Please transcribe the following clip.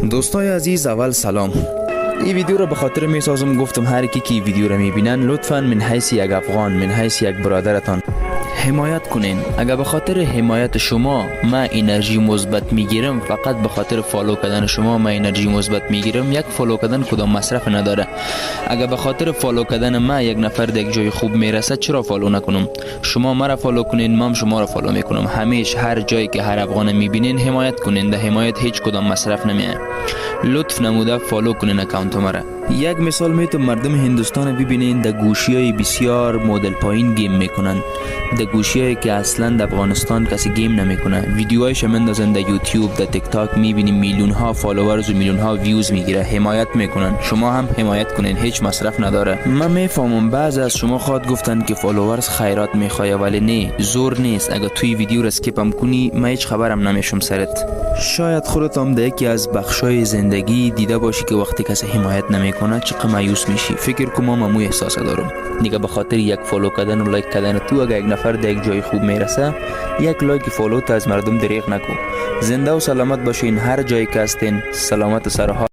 دوستای عزیز، اول سلام. این ویدیو رو به خاطر می سازم، گفتم هر کی که ویدیو رو میبینن لطفاً من حیث یک افغان، من حیث یک برادرتان حمایت کنین. اگر به خاطر حمایت شما من انرژی مثبت میگیرم، فقط به خاطر فالو کردن شما من انرژی مثبت میگیرم. یک فالو کردن کدام مصرف نداره. اگر به خاطر فالو کردن من یک نفر در یک جای خوب میرسه، چرا فالو نکنم؟ شما مرا فالو کنین، من شما را فالو میکنم. همیشه هر جایی که هر افغان میبینین حمایت کنین. در حمایت هیچ کدام مصرف نمیه. لطف نموده فالو کنین اکانت مرا. یک مثال میتون مردم هندوستان ببینین، در گوشی‌های بسیار مدل پایین گیم میکنن، در گوشی‌هایی که اصلا در افغانستان کسی گیم نمیکنه. ویدیوهایش مندازن در یوتیوب، در تیک تاک، میبینیم میلیون ها فالوورز و میلیون ها ویوز میگیره. حمایت میکنن. شما هم حمایت کنین، هیچ مصرف نداره. من میفهمم بعضی از شما خواد گفتن که فالوورز خیرات میخواد، ولی نه، زور نیست. اگر توی ویدیو را اسکیپم کنی من هیچ خبرم نمیشم سرت. شاید خودت هم در یکی از بخشای زندگی دیده باشی که وقتی کسی حمایت نمیکنه چقدر مایوس میشی. فکر کنم من مو احساس دارم دیگه. به خاطر یک فالو کردن و لایک کردن تو، اگر یک نفر در یک جای خوب میرسه، یک لایک فالو تا از مردم دریغ نکن. زنده و سلامت باشین هر جایی که هستین. سلامت و سرحال.